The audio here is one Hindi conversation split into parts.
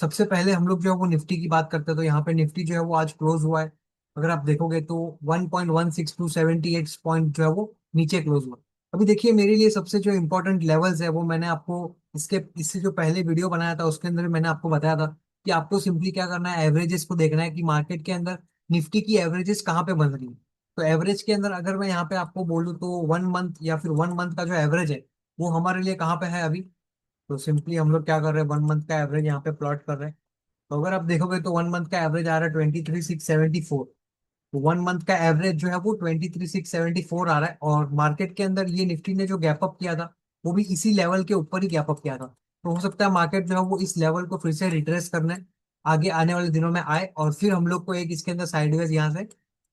सबसे पहले हम लोग जो है वो निफ्टी की बात करते हैं, तो यहाँ पे निफ्टी जो है वो आज क्लोज हुआ है। अगर आप देखोगे तो 1.16278 पॉइंट जो है वो नीचे क्लोज हुआ। अभी देखिए, मेरे लिए सबसे जो इम्पोर्टेंट लेवल्स है वो मैंने आपको इससे जो पहले वीडियो बनाया था उसके अंदर मैंने आपको बताया था कि आपको सिंपली क्या करना है, एवरेजेस को देखना है कि मार्केट के अंदर निफ्टी की एवरेजेस कहाँ पे बन रही है। तो एवरेज के अंदर अगर मैं यहाँ पे आपको बोलूँ तो 1 मंथ या फिर 1 मंथ का जो एवरेज है वो हमारे लिए कहाँ पे है अभी। तो सिंपली हम लोग क्या कर रहे हैं, 1 मंथ का एवरेज यहाँ पे प्लॉट कर रहे हैं। तो अगर आप देखोगे तो 1 मंथ का एवरेज आ रहा है 23,674। तो 1 मंथ का एवरेज जो है वो 23,674 आ रहा है, और मार्केट के अंदर ये निफ्टी ने जो गैप अप किया था वो भी इसी लेवल के ऊपर ही गैप अप किया था। तो हो सकता है मार्केट जो है वो इस लेवल को फिर से रिट्रेस करने आगे आने वाले दिनों में आए, और फिर हम लोग को एक इसके अंदर साइडवेज यहाँ से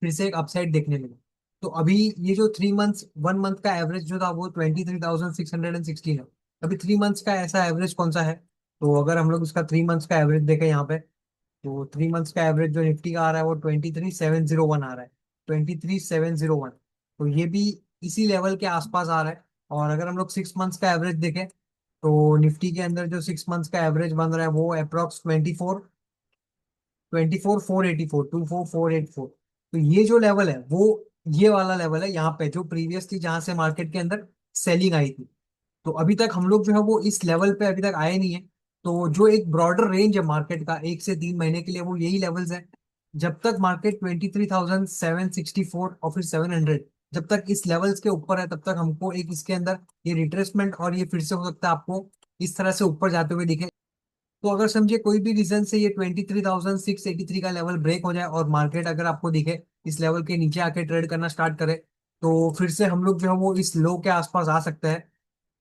फिर से एक अपसाइड देखने मिले। तो अभी ये जो 3 मंथ्स 1 मंथ का एवरेज जो था वो 23,616 है। अभी 3 मंथ्स का ऐसा एवरेज कौन सा है। तो अगर हम लोग उसका 3 मंथ्स का एवरेज देखें यहाँ पे, तो 3 मंथ्स का एवरेज जो निफ्टी का आ रहा है वो 23,701 आ रहा है। 23,701। तो ये भी इसी लेवल के आसपास आ रहा है। और अगर हम लोग 6 मंथ्स का एवरेज देखें, तो निफ्टी के अंदर जो 6 मंथ्स का एवरेज बन रहा है वो अप्रोक्स 24,484, 24,484। तो ये जो लेवल है वो ये वाला लेवल है यहाँ पे, जो प्रीवियसली जहां से मार्केट के अंदर सेलिंग आई थी। तो अभी तक हम लोग जो है वो इस लेवल पे अभी तक आए नहीं है। तो जो एक ब्रॉडर रेंज है मार्केट का 1 से 3 महीने के लिए, वो यही लेवल्स है। जब तक मार्केट 23,764 और फिर 700, जब तक इस लेवल्स के ऊपर है तब तक हमको एक इसके अंदर ये रिट्रेसमेंट, और ये फिर से हो सकता है आपको इस तरह से ऊपर जाते हुए दिखे। तो अगर समझिए कोई भी रीजन से ये 23,683 का लेवल ब्रेक हो जाए और मार्केट अगर आपको दिखे इस लेवल के नीचे आके ट्रेड करना स्टार्ट करे, तो फिर से हम लोग जो है वो इस लो के आसपास आ सकते हैं।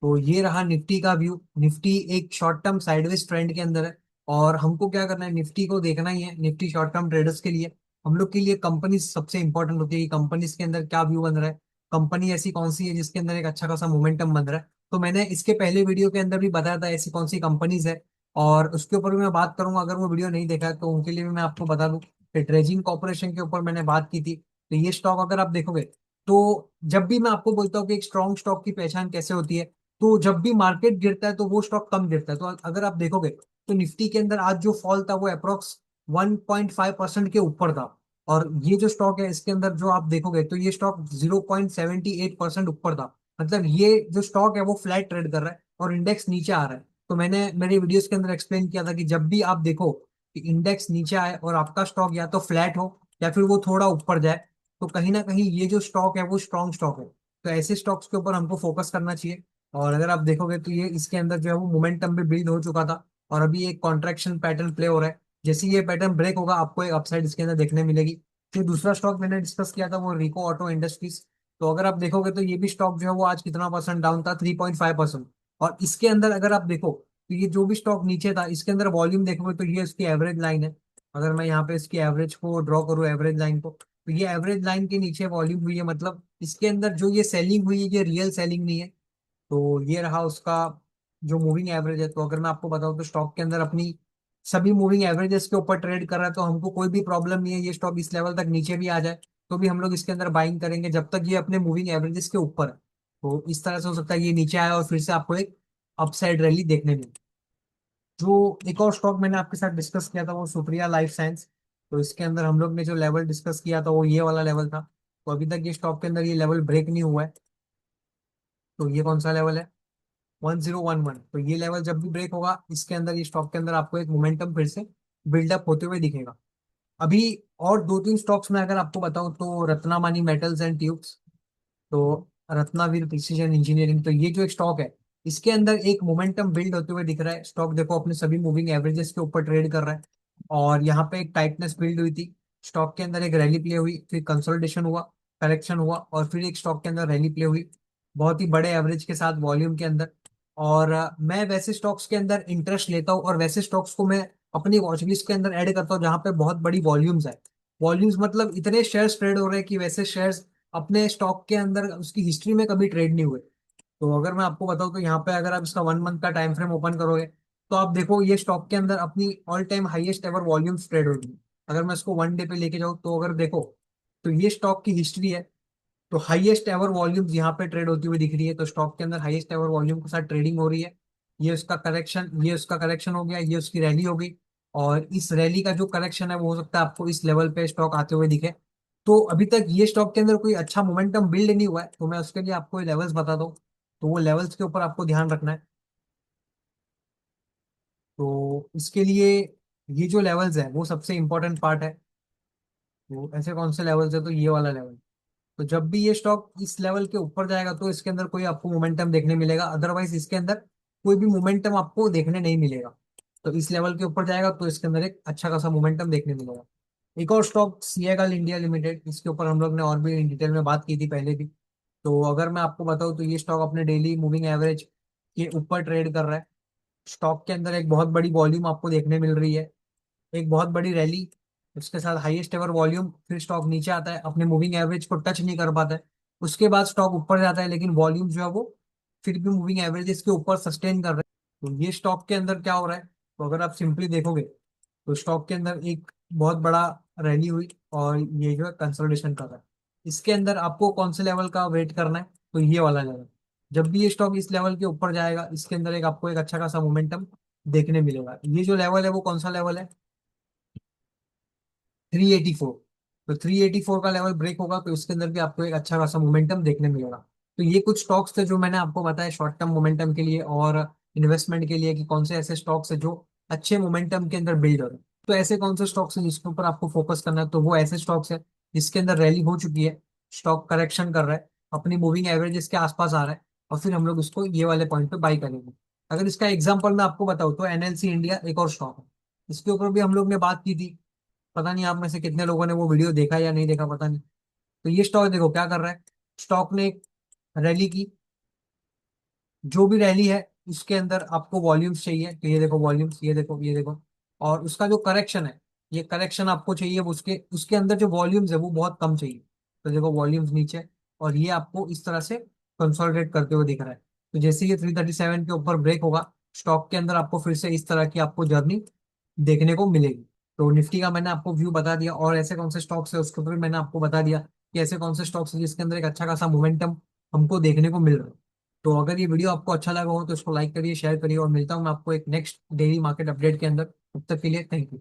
तो ये रहा निफ्टी का व्यू। निफ्टी एक शॉर्ट टर्म साइडवेज ट्रेंड के अंदर है, और हमको क्या करना है, निफ्टी को देखना ही है। निफ्टी शॉर्ट टर्म ट्रेडर्स के लिए, हम लोग के लिए कंपनी सबसे इंपॉर्टेंट होती है कि कंपनीज के अंदर क्या व्यू बन रहा है, कंपनी ऐसी कौन सी है जिसके अंदर एक अच्छा खासा मोमेंटम बन रहा है। तो मैंने इसके पहले वीडियो के अंदर भी बताया था ऐसी कौन सी कंपनीज है, और उसके ऊपर भी मैं बात करूंगा। अगर वो वीडियो नहीं देखा है तो उनके लिए भी मैं आपको बता दूं कि ड्रेजिंग कॉर्पोरेशन के ऊपर मैंने बात की थी। तो ये स्टॉक अगर आप देखोगे, तो जब भी मैं आपको बोलता हूँ कि एक स्ट्रॉन्ग स्टॉक की पहचान कैसे होती है, तो जब भी मार्केट गिरता है तो वो स्टॉक कम गिरता है। तो अगर आप देखोगे तो निफ्टी के अंदर आज जो फॉल था वो अप्रोक्स 1.5% के ऊपर था। और ये जो स्टॉक है इसके अंदर जो आप देखोगे तो ये स्टॉक 0.78% ऊपर था। मतलब ये जो स्टॉक है वो फ्लैट ट्रेड कर रहा है और इंडेक्स नीचे आ रहा है। तो मैंने मेरे वीडियोस के अंदर एक्सप्लेन किया था कि जब भी आप देखो कि इंडेक्स नीचे आए और आपका स्टॉक या तो फ्लैट हो या फिर वो थोड़ा ऊपर जाए, तो कहीं ना कहीं ये जो स्टॉक है वो स्ट्रॉन्ग स्टॉक है। तो ऐसे स्टॉक्स के ऊपर हमको फोकस करना चाहिए। और अगर आप देखोगे तो ये इसके अंदर जो है वो मोमेंटम भी बिल्ड हो चुका था, और अभी एक कॉन्ट्रैक्शन पैटर्न प्ले हो रहा है। जैसे ही ये पैटर्न ब्रेक होगा आपको एक अपसाइड इसके अंदर देखने मिलेगी। फिर दूसरा स्टॉक मैंने डिस्कस किया था वो रिको ऑटो इंडस्ट्रीज। तो अगर आप देखोगे तो ये भी स्टॉक जो है वो आज कितना परसेंट डाउन था, 3.5%। और इसके अंदर अगर आप देखो तो ये जो भी स्टॉक नीचे था इसके अंदर वॉल्यूम देखोगे तो ये इसकी एवरेज लाइन है। अगर मैं यहाँ पे इसकी एवरेज को ड्रॉ करूँ, एवरेज लाइन को, तो ये एवरेज लाइन के नीचे वॉल्यूम हुई है। मतलब इसके अंदर जो ये सेलिंग हुई है ये रियल सेलिंग नहीं है। तो ये रहा उसका जो मूविंग एवरेज है। तो अगर मैं आपको बताऊं तो स्टॉक के अंदर अपनी सभी मूविंग एवरेजेस के ऊपर ट्रेड कर रहा है, तो हमको कोई भी प्रॉब्लम नहीं है ये स्टॉक इस लेवल तक नीचे भी आ जाए तो भी हम लोग इसके अंदर बाइंग करेंगे जब तक ये अपने मूविंग एवरेजेस के ऊपर है। तो इस तरह से हो सकता है ये नीचे आए और फिर से आपको एक अपसाइड रैली देखने मिले। जो एक और स्टॉक मैंने आपके साथ डिस्कस किया था वो सुप्रिया लाइफ साइंस। तो इसके अंदर हम लोग ने जो लेवल डिस्कस किया था वो ये वाला लेवल था। तो अभी तक ये स्टॉक के अंदर ये लेवल ब्रेक नहीं हुआ है। तो ये कौन सा लेवल है, 1011। तो ये लेवल जब भी ब्रेक होगा इसके अंदर ये स्टॉक के अंदर आपको एक मोमेंटम फिर से बिल्डअप होते हुए दिखेगा। अभी और दो तीन स्टॉक्स में अगर आपको बताऊं तो रत्नामानी मेटल्स एंड ट्यूब्स, तो रत्नावीर प्रिसीजन इंजीनियरिंग, तो ये जो एक स्टॉक है इसके अंदर एक मोमेंटम बिल्ड होते हुए दिख रहा है। स्टॉक देखो अपने सभी मूविंग एवरेजेस के ऊपर ट्रेड कर रहा है, और यहाँ पे एक टाइटनेस बिल्ड हुई थी। स्टॉक के अंदर एक रैली प्ले हुई, फिर कंसोलिडेशन हुआ, करेक्शन हुआ, और फिर एक स्टॉक के अंदर रैली प्ले हुई बहुत ही बड़े एवरेज के साथ वॉल्यूम के अंदर। और मैं वैसे स्टॉक्स के अंदर इंटरेस्ट लेता हूँ, और वैसे स्टॉक्स को मैं अपनी वॉच लिस्ट के अंदर ऐड करता हूँ जहाँ पे बहुत बड़ी वॉल्यूम्स है। वॉल्यूम्स मतलब इतने शेयर्स ट्रेड हो रहे हैं कि वैसे शेयर्स अपने स्टॉक के अंदर उसकी हिस्ट्री में कभी ट्रेड नहीं हुए। तो अगर मैं आपको बताऊं तो यहाँ पे अगर आप इसका 1 मंथ का टाइम फ्रेम ओपन करोगे, तो आप देखो ये स्टॉक के अंदर अपनी all time highest ever volumes trade होगी। अगर मैं इसको 1 डे पे लेके जाऊँ तो अगर देखो तो ये स्टॉक की हिस्ट्री है। तो हाईएस्ट एवर वॉल्यूम्स यहाँ पे ट्रेड होती हुई दिख रही है। तो स्टॉक के अंदर हाईएस्ट एवर वॉल्यूम के साथ ट्रेडिंग हो रही है। ये उसका करेक्शन हो गया, ये उसकी रैली हो गई। और इस रैली का जो करेक्शन है वो हो सकता है आपको इस लेवल पे स्टॉक आते हुए दिखे। तो अभी तक ये स्टॉक के अंदर कोई अच्छा मोमेंटम बिल्ड नहीं हुआ है, तो मैं उसके लिए आपको लेवल्स बता दूं। तो वो लेवल्स के ऊपर आपको ध्यान रखना है। तो इसके लिए ये जो लेवल्स है वो सबसे इंपॉर्टेंट पार्ट है। तो ऐसे कौन से लेवल्स है, तो ये वाला लेवल। तो जब भी ये स्टॉक इस लेवल के ऊपर जाएगा तो इसके अंदर कोई आपको मोमेंटम देखने मिलेगा, अदरवाइज इसके अंदर कोई भी मोमेंटम आपको देखने नहीं मिलेगा। तो इस लेवल के ऊपर जाएगा तो इसके अंदर एक अच्छा खासा मोमेंटम देखने मिलेगा। एक और स्टॉक सीएगल इंडिया लिमिटेड, इसके ऊपर हम लोग ने और भी इन डिटेल में बात की थी पहले भी। तो अगर मैं आपको बताऊं तो ये स्टॉक अपने डेली मूविंग एवरेज के ऊपर ट्रेड कर रहा है। स्टॉक के अंदर एक बहुत बड़ी वॉल्यूम आपको देखने मिल रही है, एक बहुत बड़ी रैली, उसके साथ हाईएस्ट एवर वॉल्यूम, फिर स्टॉक नीचे आता है, अपने मूविंग एवरेज को टच नहीं कर पाता है। उसके बाद स्टॉक ऊपर जाता है, लेकिन वॉल्यूम जो है वो फिर भी मूविंग एवरेज इसके ऊपर सस्टेन कर रहे हैं। तो ये स्टॉक के अंदर क्या हो रहा है, तो अगर आप सिंपली देखोगे तो स्टॉक के अंदर एक बहुत बड़ा रैली हुई और ये जो है कंसोलिडेशन कर रहा है। इसके अंदर आपको कौन से लेवल का वेट करना है, तो ये वाला लेवल। जब भी ये स्टॉक इस लेवल के ऊपर जाएगा इसके अंदर एक आपको एक अच्छा खासा मोमेंटम देखने मिलेगा। ये जो लेवल है वो कौन सा लेवल है, 384। तो 384 का लेवल ब्रेक होगा तो इसके अंदर भी आपको एक अच्छा खासा मोमेंटम देखने मिलेगा। तो ये कुछ स्टॉक्स थे जो मैंने आपको बताया शॉर्ट टर्म मोमेंटम के लिए और इन्वेस्टमेंट के लिए, कि कौन से ऐसे स्टॉक्स है जो अच्छे मोमेंटम के अंदर बिल्ड हो रहे हैं। तो ऐसे कौन से स्टॉक्स हैं जिसके ऊपर आपको फोकस करना है, तो वो ऐसे स्टॉक्स है जिसके अंदर रैली हो चुकी है, स्टॉक करेक्शन कर रहा है, अपनी मूविंग एवरेज इसके आसपास आ रहा है, और फिर हम लोग उसको ये वाले पॉइंट पे बाई करेंगे। अगर इसका एग्जांपल मैं आपको बताऊं तो एनएलसी इंडिया एक और स्टॉक है, इसके ऊपर भी हम लोग ने बात की थी। पता नहीं आप में से कितने लोगों ने वो वीडियो देखा या नहीं देखा, पता नहीं। तो ये स्टॉक देखो क्या कर रहा है, स्टॉक ने एक रैली की, जो भी रैली है उसके अंदर आपको वॉल्यूम्स चाहिए, तो ये देखो वॉल्यूम्स, ये देखो ये देखो। और उसका जो करेक्शन है, ये करेक्शन आपको चाहिए, वो उसके उसके अंदर जो वॉल्यूम्स है वो बहुत कम चाहिए। तो देखो वॉल्यूम्स नीचे, और ये आपको इस तरह से कंसोलिडेट करते हुए दिख रहा है। तो जैसे ये 337 के ऊपर ब्रेक होगा, स्टॉक के अंदर आपको फिर से इस तरह की आपको जर्नी देखने को मिलेगी। तो निफ्टी का मैंने आपको व्यू बता दिया, और ऐसे कौन से स्टॉक्स है उसके ऊपर भी मैंने आपको बता दिया कि ऐसे कौन से स्टॉक्स है जिसके अंदर एक अच्छा खासा मोमेंटम हमको देखने को मिल रहा है। तो अगर ये वीडियो आपको अच्छा लगा हो तो इसको लाइक करिए, शेयर करिए, और मिलता हूँ मैं आपको एक नेक्स्ट डेली मार्केट अपडेट के अंदर। तब तक के लिए थैंक यू।